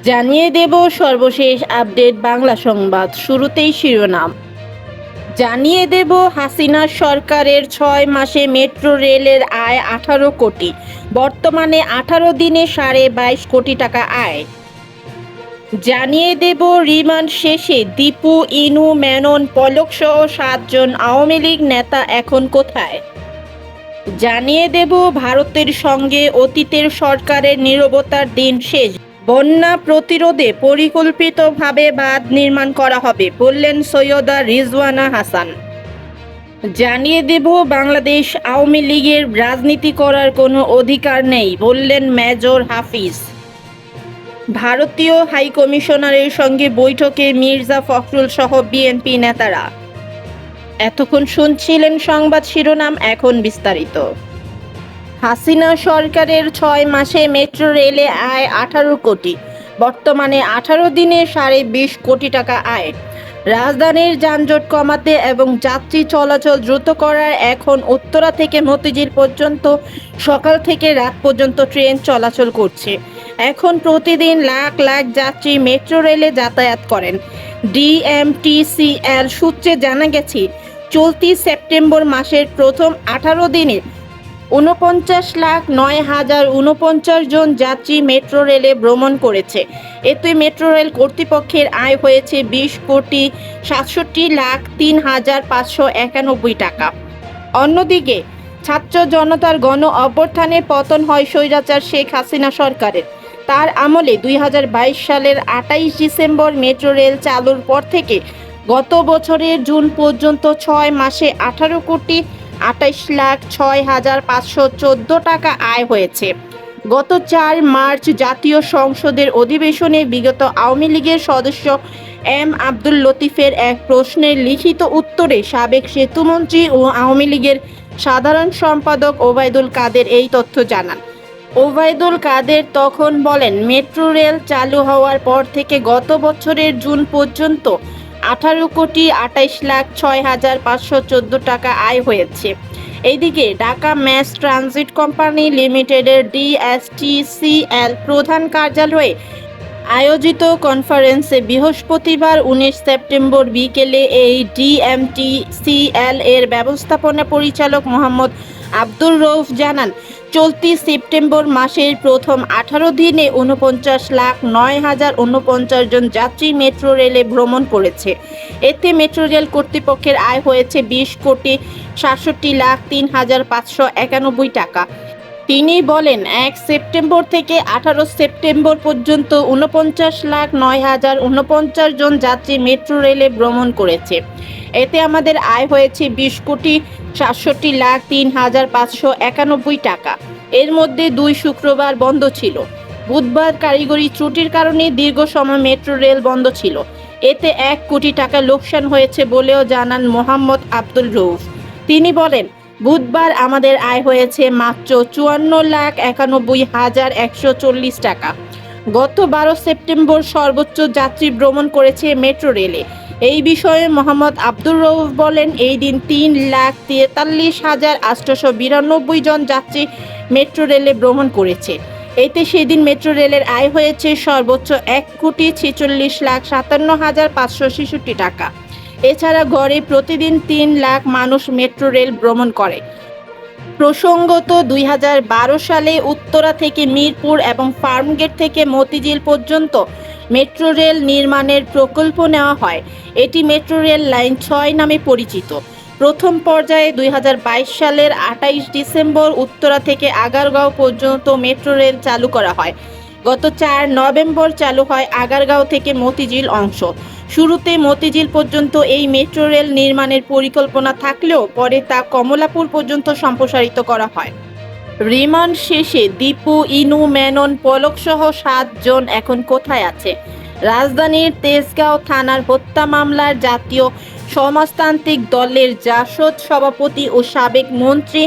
জানিয়ে দেব সর্বশেষ আপডেট বাংলা সংবাদ। শুরুতেই শিরোনাম জানিয়ে দেব হাসিনা সরকারের ৬ মাসে মেট্রো রেলের আয় ১৮ কোটি, বর্তমানে ১৮ দিনে ২২.৫ কোটি টাকা আয়। জানিয়ে দেব রিমান্ড শেষে দীপু, ইনু, মেনন, পলক সহ ৭ জন আওয়ামী লীগ নেতা এখন কোথায়। জানিয়ে দেব ভারতের সঙ্গে অতীতের সরকারের নীরবতার দিন শেষ, বন্যা প্রতিরোধে পরিকল্পিতভাবে বাঁধ নির্মাণ করা হবে বললেন সৈয়দা রিজওয়ানা হাসান। জানিয়ে দেব বাংলাদেশ আওয়ামী লীগের রাজনীতি করার কোনো অধিকার নেই বললেন মেজর হাফিজ। ভারতীয় হাইকমিশনারের সঙ্গে বৈঠকে মির্জা ফখরুল সহ বিএনপি নেতারা। এতক্ষণ শুনছিলেন সংবাদ শিরোনাম, এখন বিস্তারিত। হাসিনা সরকারের ৬ মাসে মেট্রো রেলে আয় ১৮ কোটি, বর্তমানে ১৮ দিনে ২২.৫ কোটি টাকা আয়। রাজধানীর যানজট কমাতে এবং যাত্রী চলাচল দ্রুত করার এখন উত্তরা থেকে মতিঝিল পর্যন্ত সকাল থেকে রাত পর্যন্ত ট্রেন চলাচল করছে। এখন প্রতিদিন লাখ লাখ যাত্রী মেট্রো রেলে যাতায়াত করেন। ডিএমটিসিএল সূত্রে জানা গেছে, চলতি সেপ্টেম্বর মাসের প্রথম ১৮ দিনে ৪৯,০৯,০৪৯ জন যাত্রী মেট্রো রেলে ভ্রমণ করেছে। এতে মেট্রো রেল কর্তৃপক্ষের আয় হয়েছে ২০,৬৭,০৩,৫৯১ টাকা। অন্যদিকে ছাত্র জনতার গণ অভ্যুত্থানে পতন হয় স্বৈরাচার শেখ হাসিনা সরকারের। তার আমলে ২০২২ সালের ২৮ ডিসেম্বর মেট্রো রেল চালুর পর থেকে গত বছরের জুন পর্যন্ত ৬ মাসে ১৮,২৮,০৬,৫১৪ টাকা আয় হয়েছে। গত ৪ মার্চ জাতীয় সংসদের অধিবেশনে বিগত আওয়ামী লীগের সদস্য এম আব্দুল লতিফের এক প্রশ্নের লিখিত উত্তরে সাবেক সেতুমন্ত্রী ও আওয়ামী লীগের সাধারণ সম্পাদক ওবায়দুল কাদের এই তথ্য জানান। ওবায়দুল কাদের তখন বলেন, মেট্রো রেল চালু হওয়ার পর থেকে গত বছরের জুন পর্যন্ত ১৮,২৮,০৬,৫১৪ টাকা আয় হয়েছে। এদিকে ঢাকা ম্যাস ট্রানজিট কোম্পানি লিমিটেডের ডিএসটিসিএল প্রধান কার্যালয়ে আয়োজিত কনফারেন্সে বৃহস্পতিবার ১৯ সেপ্টেম্বর বিকেলে এই ডিএমটিসিএল এর ব্যবস্থাপনা পরিচালক মোহাম্মদ আব্দুর রউফ জানান, চলতি সেপ্টেম্বর মাসের প্রথম ১৮ দিনে ৪৯,০৯,০৪৯ জন যাত্রী মেট্রো রেলে ভ্রমণ করেছে। এতে মেট্রো রেল কর্তৃপক্ষের আয় হয়েছে ২০,৬৭,০৩,৫৯১ টাকা। তিনি বলেন, ১ সেপ্টেম্বর থেকে ১৮ সেপ্টেম্বর পর্যন্ত ৪৯,০৯,০৪৯ জন যাত্রী মেট্রো রেলে ভ্রমণ করেছে। এতে আমাদের আয় হয়েছে ২০,৬৭,০৩,৫৯১ টাকা। এর মধ্যে ২ শুক্রবার বন্ধ ছিল। বুধবার কারিগরি ত্রুটির কারণে দীর্ঘ সময় মেট্রো রেল বন্ধ ছিল। এতে ১ কোটি টাকা লোকসান হয়েছে বলেও জানান মোহাম্মদ আব্দুল রউফ। তিনি বলেন, বুধবার আমাদের আয় হয়েছে মাত্র ৫৪,৯১,১৪০ টাকা। গত ১২ সেপ্টেম্বর সর্বোচ্চ যাত্রী ভ্রমণ করেছে মেট্রো রেলে। এই বিষয়ে মোহাম্মদ আব্দুর রউফ বলেন, এই দিন ৩,৪৩,৮৯২ জন যাত্রী মেট্রো রেলে ভ্রমণ করেছে। এতে সেদিন মেট্রো রেলের আয় হয়েছে সর্বোচ্চ ১,৪৬,৫৬৭ টাকা। এছাড়া গড়ে প্রতিদিন ৩ লাখ মানুষ মেট্রো রেল ভ্রমণ করে। প্রসঙ্গত, ২০১২ সালে উত্তরা থেকে মিরপুর এবং ফার্মগেট থেকে মতিঝিল পর্যন্ত মেট্রো রেল নির্মাণের প্রকল্প নেওয়া হয়। এটি মেট্রো রেল লাইন ৬ নামে পরিচিত। প্রথম পর্যায়ে ২০২২ সালের ২৮ ডিসেম্বর উত্তরা থেকে আগারগাঁও পর্যন্ত মেট্রো রেল চালু করা হয়। গত ৪ নভেম্বর চালু হয় আগারগাঁও থেকে মতিঝিল অংশ। শুরুতে মতিঝিল পর্যন্ত এই মেট্রো রেল নির্মাণের পরিকল্পনা থাকলেও পরে তা কমলাপুর পর্যন্ত সম্প্রসারিত করা হয়। রিমান্ড শেষে দীপু, ইনু, মেনন, পলক সহ ৭ জন এখন কোথায় আছে। রাজধানীর তেজগাঁও থানার হত্যা মামলার জাতীয় সমাজতান্ত্রিক দলের জাসদ সভাপতি ও সাবেক মন্ত্রী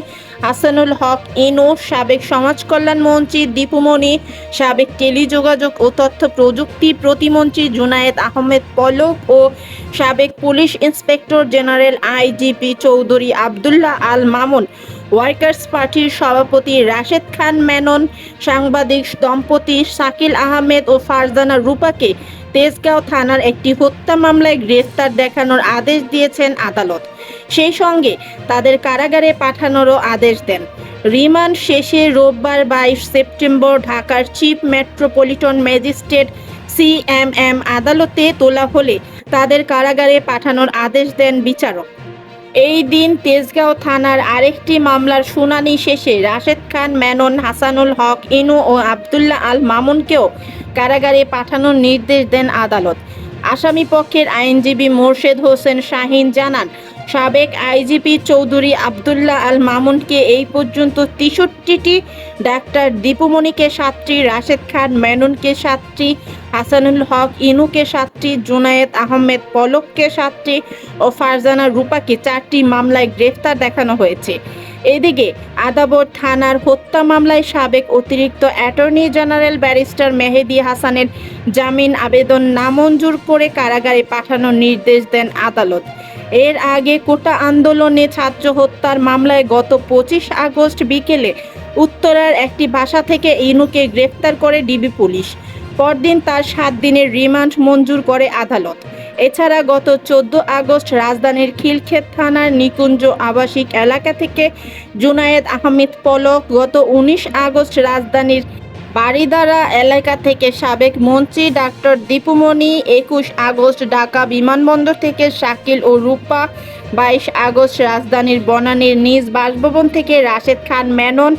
হাসানুল হক ইনু, সাবেক সমাজ কল্যাণ মন্ত্রী দীপুমণি, সাবেক টেলিযোগাযোগ ও তথ্য প্রযুক্তি প্রতিমন্ত্রী জুনায়েদ আহমেদ পলক ও সাবেক police inspector general IGP Chowdhury Abdullah Al Mamun workers পার্টির সভাপতি রাশেদ খান মেনন, সাংবাদিক দম্পতি শাকিল আহমেদ ও ফারজানা রূপাকে তেজগাঁও থানার একটি হত্যা মামলায় গ্রেফতার দেখানোর আদেশ দিয়েছেন আদালত। সেই সঙ্গে তাদের কারাগারে পাঠানোরও আদেশ দেন। রিমান্ড শেষে রোববার 22 সেপ্টেম্বর ঢাকার চিফ মেট্রোপলিটন ম্যাজিস্ট্রেট CMM আদালতে তোলা হলে তাদের কারাগারে পাঠানোর আদেশ দেন বিচারক। এই দিন তেজগাঁও থানার আরেকটি মামলার শুনানি শেষে রাশেদ খান মেনন, হাসানুল হক ইনু ও আব্দুল্লাহ আল মামুনকেও কারাগারে পাঠানোর নির্দেশ দেন আদালত। আসামি পক্ষের আইনজীবী মোর্শেদ হোসেন শাহিন জানান, সাবেক আইজিপি চৌধুরী আব্দুল্লাহ আল মামুনকে এই পর্যন্ত 63টি, ডাক্তার দীপুমণিকে 7টি, রাশেদ খান মেননকে 7টি, হাসানুল হক ইনুকে 7টি, জুনায়েদ আহমেদ পলককে 7টি ও ফারজানা রূপাকে 4টি মামলায় গ্রেফতার দেখানো হয়েছে। এদিকে আদাবর থানার হত্যা মামলায় সাবেক অতিরিক্ত অ্যাটর্নি জেনারেল ব্যারিস্টার মেহেদী হাসানের জামিন আবেদন নামঞ্জুর করে কারাগারে পাঠানোর নির্দেশ দেন আদালত। এর আগে কোটা আন্দোলনে ছাত্র হত্যার মামলায় গত 25 আগস্ট বিকেলে উত্তরার একটি বাসা থেকে ইনুকে গ্রেফতার করে ডিবি পুলিশ। পরদিন তার 7 দিনের রিমান্ড মঞ্জুর করে আদালত। এছাড়া গত 14 আগস্ট রাজধানীর খিলক্ষেত থানার নিকুঞ্জ আবাসিক এলাকা থেকে জুনায়েদ আহমেদ পলক, গত 19 আগস্ট রাজধানীর বারিধারা এলাকা থেকে সাবেক মন্ত্রী ডাক্তার দীপুমণি, 21 আগস্ট ঢাকা বিমানবন্দর থেকে শাকিল ও রূপা, 22 আগস্ট রাজধানীর বনানীর নিজ বাসভবন থেকে রাশেদ খান মেনন।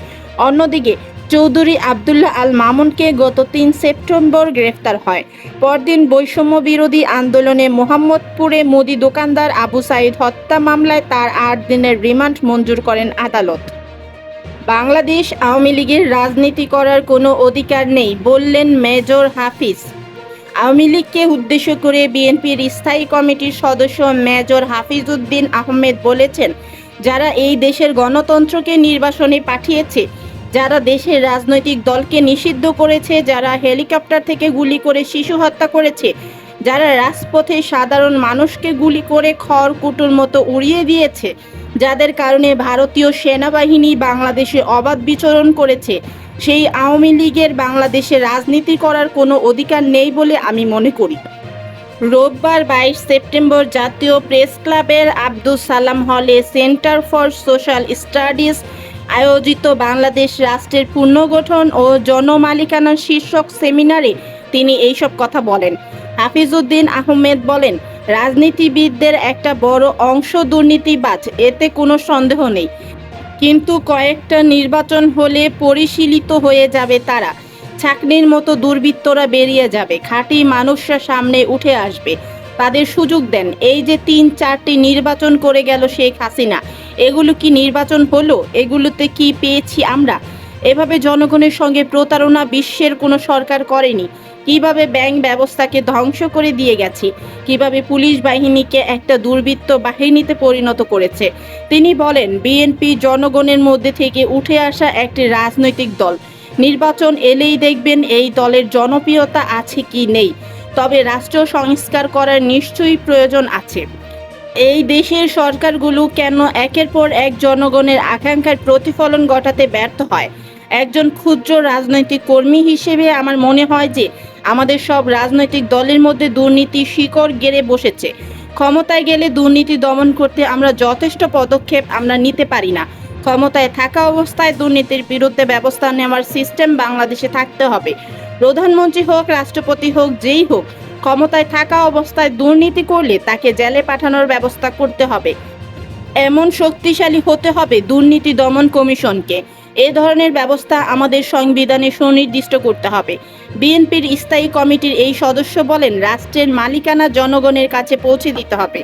অন্যদিকে চৌধুরী আব্দুল্লাহ আল মামুনকে গত 3 সেপ্টেম্বর গ্রেফতার হয়। পরদিন বৈষম্য বিরোধী আন্দোলনে মোহাম্মদপুরে মুদি দোকানদার আবু সাইদ হত্যা মামলায় তার 8 দিনের রিমান্ড মঞ্জুর করেন আদালত। বাংলাদেশ আওয়ামী লীগের রাজনীতি করার কোনো অধিকার নেই বললেন মেজর হাফিজ। আওয়ামী লীগকে উদ্দেশ্য করে বিএনপির স্থায়ী কমিটির সদস্য মেজর হাফিজউদ্দিন আহমেদ বলেছেন, যারা এই দেশের গণতন্ত্রকে নির্বাসনে পাঠিয়েছে, যারা দেশের রাজনৈতিক দলকে নিষিদ্ধ করেছে, যারা হেলিকপ্টার থেকে গুলি করে শিশু হত্যা করেছে, যারা রাজপথে সাধারণ মানুষকে গুলি করে খড়কুটোর মতো উড়িয়ে দিয়েছে, যাদের কারণে ভারতীয় সেনাবাহিনী বাংলাদেশে অবাধ বিচরণ করেছে, সেই আওয়ামী লীগের বাংলাদেশে রাজনীতি করার কোনো অধিকার নেই বলে আমি মনে করি। রোববার 22 সেপ্টেম্বর জাতীয় প্রেস ক্লাবের আব্দুস সালাম হলে সেন্টার ফর সোশ্যাল স্টাডিজ আয়োজিত বাংলাদেশ রাষ্ট্রের পুনর্গঠন ও জনমালিকানা শীর্ষক সেমিনারে তিনি এইসব কথা বলেন। হাফিজউদ্দিন আহমেদ বলেন, রাজনীতিবিদদের একটা বড় অংশ দুর্নীতিবাজ, এতে কোনো সন্দেহ নেই, কিন্তু কয়েকটা নির্বাচন হলে পরিশীলিত হয়ে যাবে তারা। ছাকনির মতো দুর্বৃত্তরা বেরিয়ে যাবে, খাঁটি মানুষরা সামনে উঠে আসবে, তাদের সুযোগ দেন। এই যে 3-4টি নির্বাচন করে গেল শেখ হাসিনা, এগুলো কি নির্বাচন হলো? এগুলোতে কি পেয়েছি আমরা? এভাবে জনগণের সঙ্গে প্রতারণা বিশ্বের কোনো সরকার করেনি। কিভাবে ব্যাংক ব্যবস্থাকে ধ্বংস করে দিয়ে গেছে, কিভাবে পুলিশ বাহিনীকে একটা দুর্বৃত্ত বাহিনীতে পরিণত করেছে। তিনি বলেন, বিএনপি জনগণের মধ্যে থেকে উঠে আসা একটি রাজনৈতিক দল। নির্বাচন এলেই দেখবেন এই দলের জনপ্রিয়তা আছে কি নেই, তবে রাষ্ট্র সংস্কার করার নিশ্চয়ই প্রয়োজন আছে। এই দেশের সরকারগুলো কেন একের পর এক জনগণের আকাঙ্ক্ষার প্রতিফলন ঘটাতে ব্যর্থ হয়? একজন ক্ষুদ্র রাজনৈতিক কর্মী হিসেবে আমার মনে হয় যে আমাদের সব রাজনৈতিক দলের মধ্যে দুর্নীতি শিকড় গেড়ে বসেছে। ক্ষমতায় গেলে দুর্নীতি দমন করতে আমরা যথেষ্ট পদক্ষেপ আমরা নিতে পারি না। ক্ষমতায় থাকা অবস্থায় দুর্নীতির বিরুদ্ধে ব্যবস্থা নেওয়ার সিস্টেম বাংলাদেশে থাকতে হবে। প্রধানমন্ত্রী হোক, রাষ্ট্রপতি হোক, যেই হোক, ক্ষমতায় থাকা অবস্থায় দুর্নীতি করলে তাকে জেলে পাঠানোর ব্যবস্থা করতে হবে। এমন শক্তিশালী হতে হবে দুর্নীতি দমন কমিশনকে। এ ধরনের ব্যবস্থা আমাদের সংবিধানে সুনির্দিষ্ট করতে হবে। বিএনপির স্থায়ী কমিটির এই সদস্য বলেন, রাষ্ট্রের মালিকানা জনগণের কাছে পৌঁছে দিতে হবে।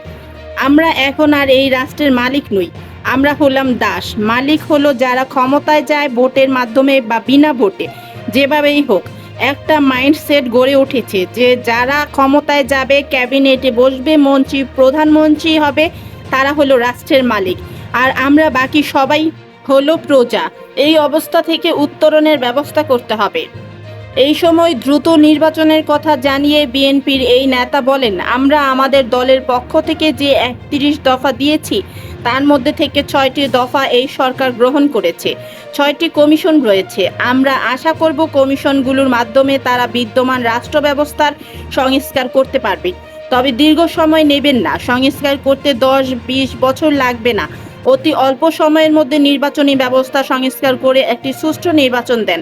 আমরা এখন আর এই রাষ্ট্রের মালিক নই, আমরা হলাম দাস। মালিক হলো যারা ক্ষমতায় যায় ভোটের মাধ্যমে বা বিনা ভোটে, যেভাবেই হোক। একটা মাইন্ডসেট গড়ে উঠেছে যে যারা ক্ষমতায় যাবে, ক্যাবিনেটে বসবে, মন্ত্রী প্রধানমন্ত্রী হবে, তারা হলো রাষ্ট্রের মালিক, আর আমরা বাকি সবাই হলো প্রজা। এই অবস্থা থেকে উত্তরণের ব্যবস্থা করতে হবে। এই সময় দ্রুত নির্বাচনের কথা জানিয়ে বিএনপির এই নেতা বলেন, আমরা আমাদের দলের পক্ষ থেকে যে 31 দফা দিয়েছি তার মধ্যে থেকে 6টি দফা এই সরকার গ্রহণ করেছে। 6টি কমিশন রয়েছে। আমরা আশা করব কমিশনগুলোর মাধ্যমে তারা বিদ্যমান রাষ্ট্র ব্যবস্থার সংস্কার করতে পারবে। তবে দীর্ঘ সময় নেবেন না। সংস্কার করতে 10-20 বছর লাগবে না। অতি অল্প সময়ের মধ্যে নির্বাচনী ব্যবস্থা সংস্কার করে একটি সুষ্ঠু নির্বাচন দেন।